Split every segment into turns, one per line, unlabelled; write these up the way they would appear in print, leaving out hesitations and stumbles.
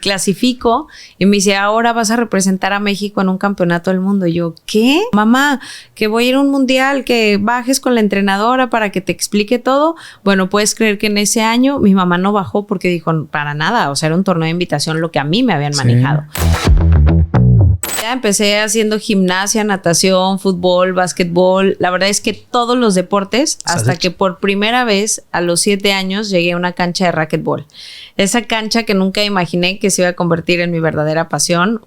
clasifico y me dice, ahora vas a representar a México en un campeonato del mundo. Y yo, ¿qué? Mamá, que voy a ir a un mundial, que bajes con la entrenadora para que te explique todo. Bueno, puedes creer que en ese año mi mamá no bajó porque dijo, para nada, o sea, era un torneo de invitación lo que a mí me habían manejado. Empecé haciendo gimnasia, natación, fútbol, básquetbol. La verdad es que todos los deportes, hasta que por primera vez a los 7 años llegué a una cancha de racquetbol. Esa cancha que nunca imaginé que se iba a convertir en mi verdadera pasión.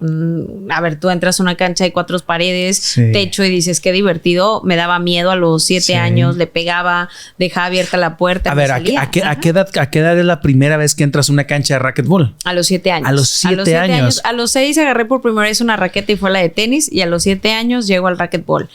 A ver, tú entras a una cancha de 4 paredes, techo y dices, qué divertido. Me daba miedo a los 7 años, le pegaba, dejaba abierta la puerta.
A ver, ¿a qué edad es la primera vez que entras a una cancha de racquetbol?
A los 7 años.
A los 7 años.
A los 6 agarré por primera vez una raqueta y fue la de tenis, y a los 7 años llego al racquetbol.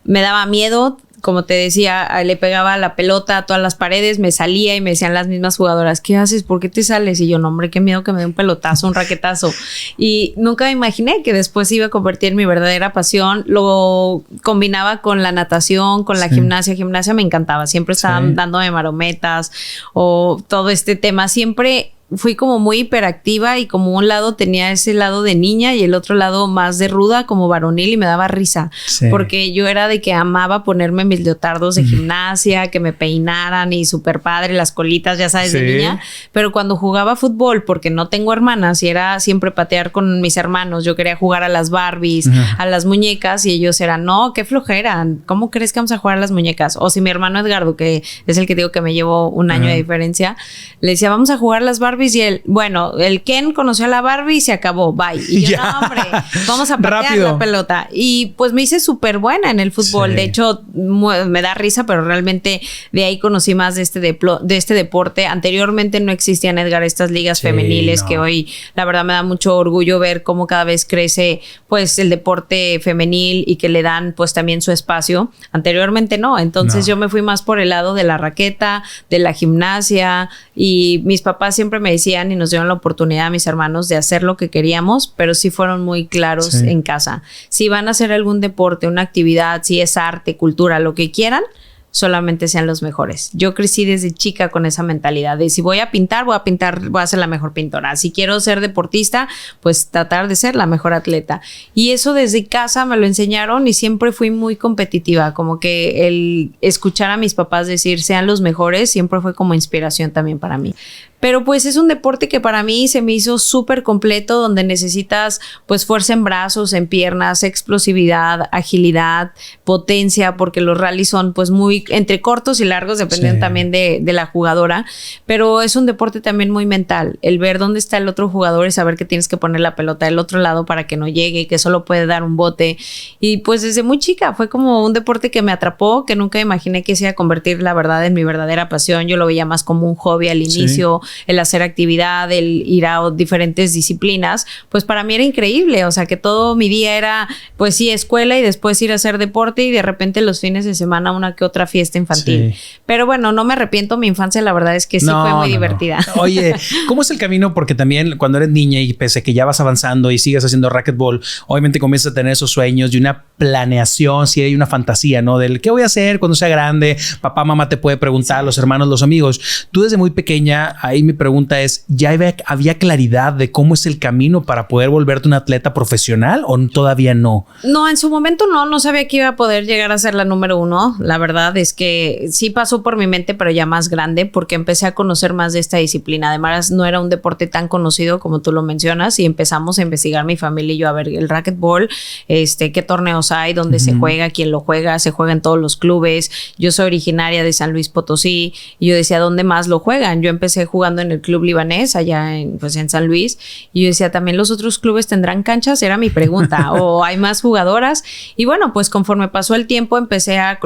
Me daba miedo, como te decía, le pegaba la pelota a todas las paredes, me salía y me decían las mismas jugadoras, ¿qué haces? ¿Por qué te sales? Y yo, no, hombre, qué miedo que me dé un pelotazo, un raquetazo. Y nunca me imaginé que después iba a convertir en mi verdadera pasión. Lo combinaba con la natación, con la gimnasia. Gimnasia me encantaba, siempre estaban dándome marometas o todo este tema. Siempre fui como muy hiperactiva y como un lado tenía ese lado de niña y el otro lado más de ruda, como varonil, y me daba risa. Porque yo era de que amaba ponerme mis leotardos de gimnasia, que me peinaran y súper padre, las colitas, ya sabes, de niña. Pero cuando jugaba fútbol, porque no tengo hermanas y era siempre patear con mis hermanos, yo quería jugar a las Barbies, a las muñecas, y ellos eran, no, qué flojera, ¿cómo crees que vamos a jugar a las muñecas? O si mi hermano Edgardo, que es el que digo que me llevo un año de diferencia, le decía, vamos a jugar a las Barbies. Y él, bueno, el Ken conoció a la Barbie y se acabó, bye. Y yo, no, hombre, vamos a patear la pelota. Y pues me hice súper buena en el fútbol. De hecho, me da risa, pero realmente de ahí conocí más de este deporte. Anteriormente no existían, Edgar, estas ligas femeniles que hoy, la verdad, me da mucho orgullo ver cómo cada vez crece pues el deporte femenil y que le dan pues también su espacio. Anteriormente no. Entonces yo me fui más por el lado de la raqueta, de la gimnasia, y mis papás siempre me decían y nos dieron la oportunidad a mis hermanos de hacer lo que queríamos, pero sí fueron muy claros en casa. Si van a hacer algún deporte, una actividad, si es arte, cultura, lo que quieran, solamente sean los mejores. Yo crecí desde chica con esa mentalidad de si voy a pintar, voy a ser la mejor pintora. Si quiero ser deportista, pues tratar de ser la mejor atleta. Y eso desde casa me lo enseñaron y siempre fui muy competitiva. Como que el escuchar a mis papás decir sean los mejores siempre fue como inspiración también para mí. Pero pues es un deporte que para mí se me hizo súper completo, donde necesitas pues fuerza en brazos, en piernas, explosividad, agilidad, potencia, porque los rallies son pues muy entre cortos y largos, dependiendo también de la jugadora. Pero es un deporte también muy mental, el ver dónde está el otro jugador y saber que tienes que poner la pelota del otro lado para que no llegue, que solo puede dar un bote. Y pues desde muy chica fue como un deporte que me atrapó, que nunca imaginé que se iba a convertir, la verdad, en mi verdadera pasión. Yo lo veía más como un hobby al inicio, el hacer actividad, el ir a diferentes disciplinas, pues para mí era increíble. O sea, que todo mi día era, pues sí, escuela y después ir a hacer deporte y de repente los fines de semana una que otra fiesta infantil. Pero bueno, no me arrepiento. Mi infancia, la verdad es que sí fue muy divertida.
Oye, ¿cómo es el camino? Porque también cuando eres niña y pese a que ya vas avanzando y sigues haciendo racquetball, obviamente comienzas a tener esos sueños y una planeación, si hay una fantasía, ¿no? Del qué voy a hacer cuando sea grande. Papá, mamá te puede preguntar, los hermanos, los amigos. Tú desde muy pequeña, ahí mi pregunta es, ¿ya había claridad de cómo es el camino para poder volverte un atleta profesional o todavía no? No,
en su momento no sabía que iba a poder llegar a ser la número 1. La verdad es que sí pasó por mi mente, pero ya más grande, porque empecé a conocer más de esta disciplina. Además, no era un deporte tan conocido como tú lo mencionas, y empezamos a investigar mi familia y yo a ver el racquetball, qué torneos hay, dónde se juega, quién lo juega, se juega en todos los clubes. Yo soy originaria de San Luis Potosí y yo decía, ¿dónde más lo juegan? Yo empecé jugando en el club libanés allá en San Luis, y yo decía, ¿también los otros clubes tendrán canchas? Era mi pregunta. ¿O hay más jugadoras? Y bueno, pues conforme pasó el tiempo empecé a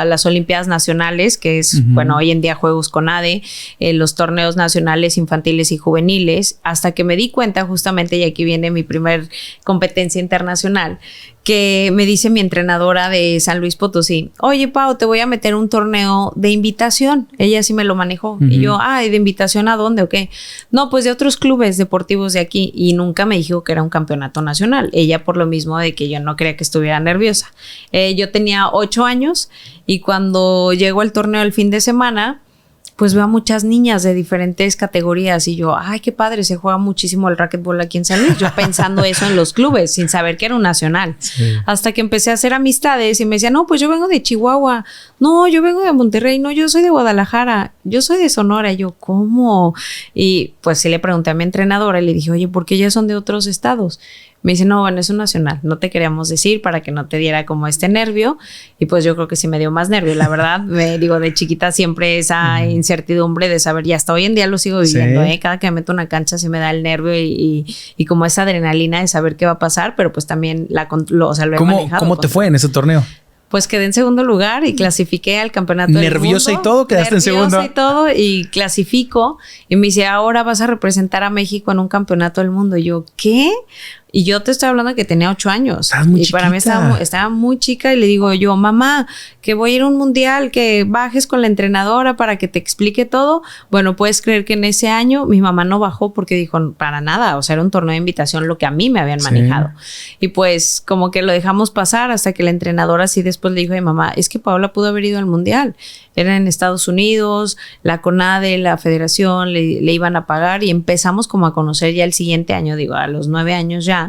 las Olimpiadas Nacionales, que es, bueno, hoy en día Juegos CONADE, los torneos nacionales infantiles y juveniles, hasta que me di cuenta justamente, y aquí viene mi primer competencia internacional, que me dice mi entrenadora de San Luis Potosí, oye, Pau, te voy a meter un torneo de invitación. Ella sí me lo manejó. Y yo, ¿de invitación a dónde o qué? No, pues de otros clubes deportivos de aquí. Y nunca me dijo que era un campeonato nacional. Ella por lo mismo de que yo no quería que estuviera nerviosa. Yo tenía 8 años y cuando llegó el torneo el fin de semana, pues veo a muchas niñas de diferentes categorías y yo, ay, qué padre, se juega muchísimo el racquetball aquí en San Luis. Yo pensando eso en los clubes, sin saber que era un nacional. Sí. Hasta que empecé a hacer amistades y me decían, no, pues yo vengo de Chihuahua. No, yo vengo de Monterrey. No, yo soy de Guadalajara. Yo soy de Sonora. Y yo, ¿cómo? Y pues sí le pregunté a mi entrenadora y le dije, oye, ¿por qué ya son de otros estados? Me dice, no, bueno, es un nacional, no te queríamos decir para que no te diera como este nervio. Y pues yo creo que sí me dio más nervio, la verdad. Me digo, de chiquita siempre esa incertidumbre de saber, y hasta hoy en día lo sigo viviendo, ¿eh? Cada que me meto a una cancha sí me da el nervio y como esa adrenalina de saber qué va a pasar, pero pues también lo he manejado.
¿Cómo te fue en ese torneo?
Pues quedé en segundo lugar y clasifiqué al campeonato del mundo.
¿Nerviosa y todo? ¿Quedaste en segundo?
Nerviosa y todo y clasifico. Y me dice, ahora vas a representar a México en un campeonato del mundo. Y yo, ¿qué? Y yo te estoy hablando de que tenía 8 años.
Estás muy chiquita.
Para mí estaba muy chica y le digo yo, mamá, que voy a ir a un mundial, que bajes con la entrenadora para que te explique todo. Bueno, puedes creer que en ese año mi mamá no bajó porque dijo, para nada, o sea, era un torneo de invitación lo que a mí me habían manejado. Y pues como que lo dejamos pasar hasta que la entrenadora sí después le dijo a mi mamá, es que Paola pudo haber ido al mundial. Era en Estados Unidos, la CONADE, la federación le iban a pagar y empezamos como a conocer ya el siguiente año, digo, a los 9 años ya,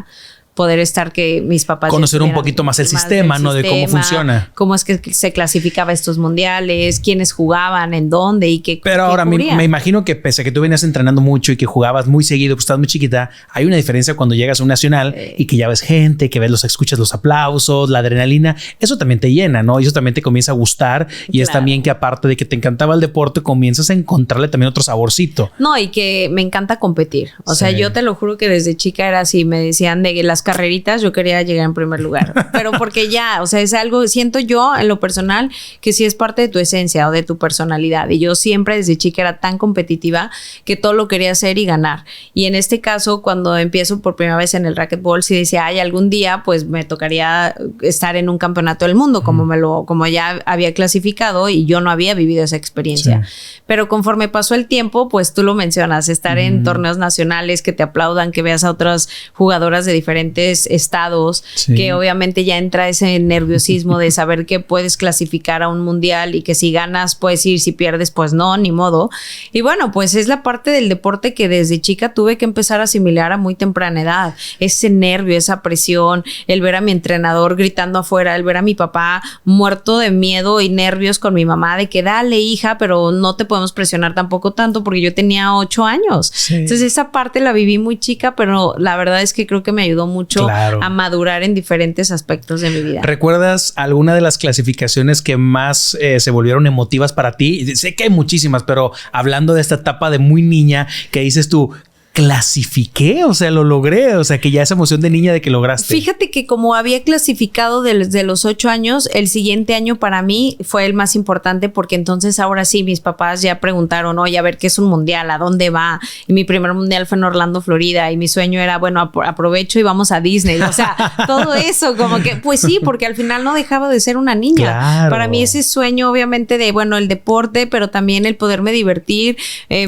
poder estar que mis papás...
Conocer un poquito más el sistema, ¿no? De cómo funciona.
Cómo es que se clasificaba estos mundiales, quiénes jugaban, en dónde y qué.
Pero ahora me imagino que pese a que tú venías entrenando mucho y que jugabas muy seguido, pues estás muy chiquita, hay una diferencia cuando llegas a un nacional y que ya ves gente, que escuchas los aplausos, la adrenalina. Eso también te llena, ¿no? Y eso también te comienza a gustar. Y es también que aparte de que te encantaba el deporte, comienzas a encontrarle también otro saborcito.
No, y que me encanta competir. O sea, yo te lo juro que desde chica era así. Me decían de las carreritas, yo quería llegar en primer lugar, pero porque ya, o sea, es algo, siento yo en lo personal que sí es parte de tu esencia o de tu personalidad, y yo siempre desde chica era tan competitiva que todo lo quería hacer y ganar. Y en este caso, cuando empiezo por primera vez en el racquetball, sí decía, ay, algún día pues me tocaría estar en un campeonato del mundo, como ya había clasificado y yo no había vivido esa experiencia. Sí. Pero conforme pasó el tiempo, pues tú lo mencionas, estar en torneos nacionales, que te aplaudan, que veas a otras jugadoras de diferentes estados, que obviamente ya entra ese nerviosismo de saber que puedes clasificar a un mundial y que si ganas puedes ir, si pierdes pues no, ni modo. Y bueno, pues es la parte del deporte que desde chica tuve que empezar a asimilar a muy temprana edad. Ese nervio, esa presión, el ver a mi entrenador gritando afuera, el ver a mi papá muerto de miedo y nervios con mi mamá de que dale, hija, pero no te podemos presionar tampoco tanto, porque yo tenía 8 años. Sí. Entonces esa parte la viví muy chica, pero la verdad es que creo que me ayudó mucho a madurar en diferentes aspectos de mi vida.
¿Recuerdas alguna de las clasificaciones que más se volvieron emotivas para ti? Sé que hay muchísimas, pero hablando de esta etapa de muy niña, que dices tú, clasifiqué, o sea, lo logré, o sea, que ya esa emoción de niña de que lograste.
Fíjate que como había clasificado desde los 8 años, el siguiente año para mí fue el más importante, porque entonces ahora sí mis papás ya preguntaron, oye, a ver, ¿qué es un mundial? ¿A dónde va? Y mi primer mundial fue en Orlando, Florida, y mi sueño era, bueno, aprovecho y vamos a Disney. O sea, todo eso, como que, pues sí, porque al final no dejaba de ser una niña. Claro. Para mí ese sueño, obviamente, de, bueno, el deporte, pero también el poderme divertir.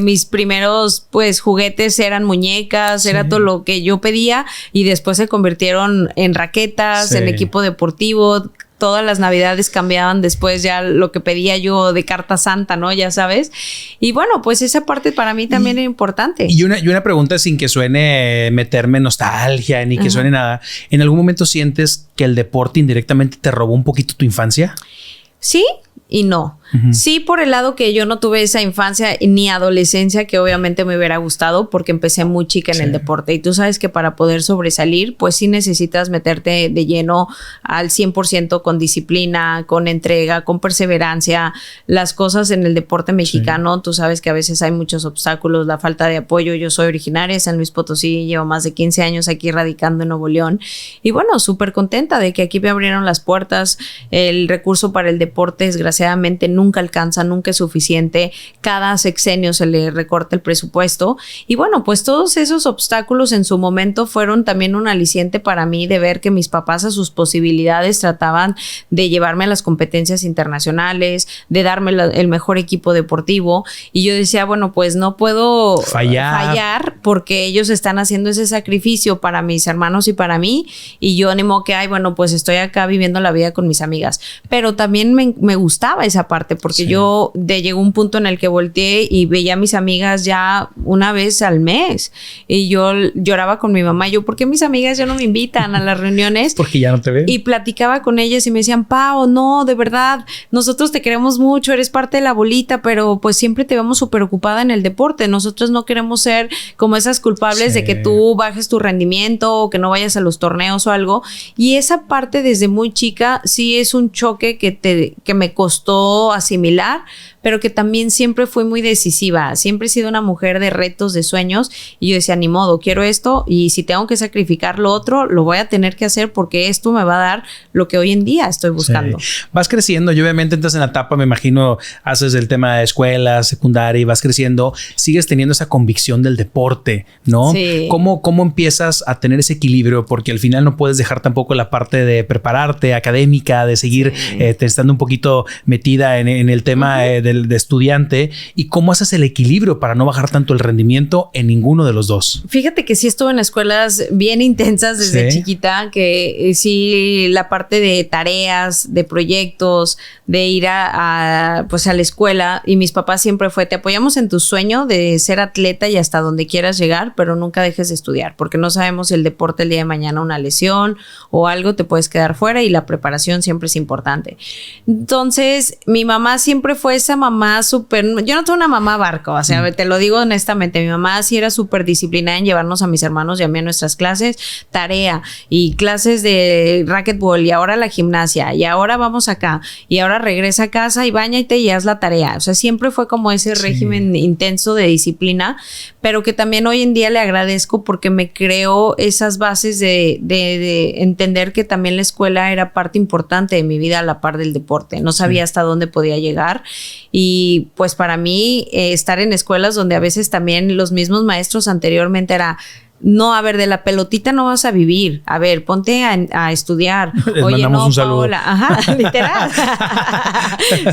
Mis primeros, pues, juguetes eran muñecas, era todo lo que yo pedía, y después se convirtieron en raquetas, en equipo deportivo. Todas las navidades cambiaban después ya lo que pedía yo de carta santa, ¿no? Ya sabes. Y bueno, pues esa parte para mí también era importante.
Y una pregunta sin que suene meterme nostalgia ni que suene nada. ¿En algún momento sientes que el deporte indirectamente te robó un poquito tu infancia?
Sí y no. Sí, por el lado que yo no tuve esa infancia ni adolescencia que obviamente me hubiera gustado, porque empecé muy chica en el deporte, y tú sabes que para poder sobresalir pues sí necesitas meterte de lleno al 100% con disciplina, con entrega, con perseverancia. Las cosas en el deporte mexicano, tú sabes que a veces hay muchos obstáculos, la falta de apoyo. Yo soy originaria de San Luis Potosí, llevo más de 15 años aquí radicando en Nuevo León, y bueno, súper contenta de que aquí me abrieron las puertas. El recurso para el deporte desgraciadamente nunca alcanza, nunca es suficiente. Cada sexenio se le recorta el presupuesto. Y bueno, pues todos esos obstáculos en su momento fueron también un aliciente para mí de ver que mis papás a sus posibilidades trataban de llevarme a las competencias internacionales, de darme el mejor equipo deportivo. Y yo decía, bueno, pues no puedo fallar porque ellos están haciendo ese sacrificio para mis hermanos y para mí. Y yo animo que, bueno, pues estoy acá viviendo la vida con mis amigas. Pero también me gustaba esa parte parte, porque yo llegó un punto en el que volteé y veía a mis amigas ya una vez al mes y yo lloraba con mi mamá. Yo, ¿por qué mis amigas ya no me invitan a las reuniones?
Porque ya no te ven.
Y platicaba con ellas y me decían, Pau, no, de verdad, nosotros te queremos mucho, eres parte de la bolita, pero pues siempre te vemos súper ocupada en el deporte. Nosotros no queremos ser como esas culpables de que tú bajes tu rendimiento o que no vayas a los torneos o algo. Y esa parte desde muy chica sí es un choque que me costó asimilar, pero que también siempre fui muy decisiva. Siempre he sido una mujer de retos, de sueños, y yo decía, ni modo, quiero esto, y si tengo que sacrificar lo otro, lo voy a tener que hacer porque esto me va a dar lo que hoy en día estoy buscando.
Sí. Vas creciendo y obviamente entras en la etapa, me imagino, haces el tema de escuela, secundaria y vas creciendo, sigues teniendo esa convicción del deporte, ¿no?
Sí.
¿Cómo empiezas a tener ese equilibrio? Porque al final no puedes dejar tampoco la parte de prepararte, académica, de seguir estando un poquito metida en el tema de estudiante, y cómo haces el equilibrio para no bajar tanto el rendimiento en ninguno de los dos.
Fíjate que sí estuve en escuelas bien intensas desde chiquita, que sí, la parte de tareas, de proyectos, de ir pues a la escuela, y mis papás siempre fue, te apoyamos en tu sueño de ser atleta y hasta donde quieras llegar, pero nunca dejes de estudiar, porque no sabemos si el deporte el día de mañana, una lesión o algo, te puedes quedar fuera, y la preparación siempre es importante. Entonces, mi mamá siempre fue esa mamá súper, yo no tuve una mamá barco, o sea, te lo digo honestamente, mi mamá sí era súper disciplinada en llevarnos a mis hermanos y a mí a nuestras clases, tarea y clases de racquetball, y ahora la gimnasia, y ahora vamos acá, y ahora regresa a casa y báñate y haz la tarea. O sea, siempre fue como ese régimen intenso de disciplina, pero que también hoy en día le agradezco porque me creó esas bases de entender que también la escuela era parte importante de mi vida a la par del deporte. No sabía hasta dónde podía llegar, y pues para mí estar en escuelas donde a veces también los mismos maestros anteriormente era, no, a ver, de la pelotita no vas a vivir. A ver, ponte a estudiar.
Les
oye,
mandamos
no,
un saludo.
Paola. Ajá, literal.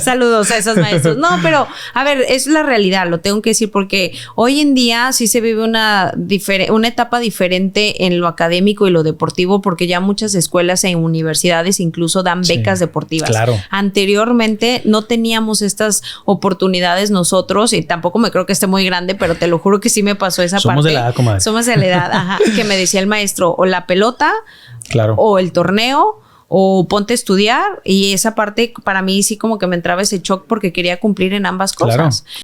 Saludos a esos maestros. No, pero, a ver, es la realidad, lo tengo que decir, porque hoy en día sí se vive una etapa diferente en lo académico y lo deportivo, porque ya muchas escuelas e universidades incluso dan becas deportivas.
Claro.
Anteriormente no teníamos estas oportunidades nosotros, y tampoco me creo que esté muy grande, pero te lo juro que sí me pasó esa parte.
Somos de la edad, comadre.
Somos de la edad, ajá, que me decía el maestro, o la pelota, o el torneo, o ponte a estudiar, y esa parte para mí sí como que me entraba ese shock porque quería cumplir en ambas cosas. Claro.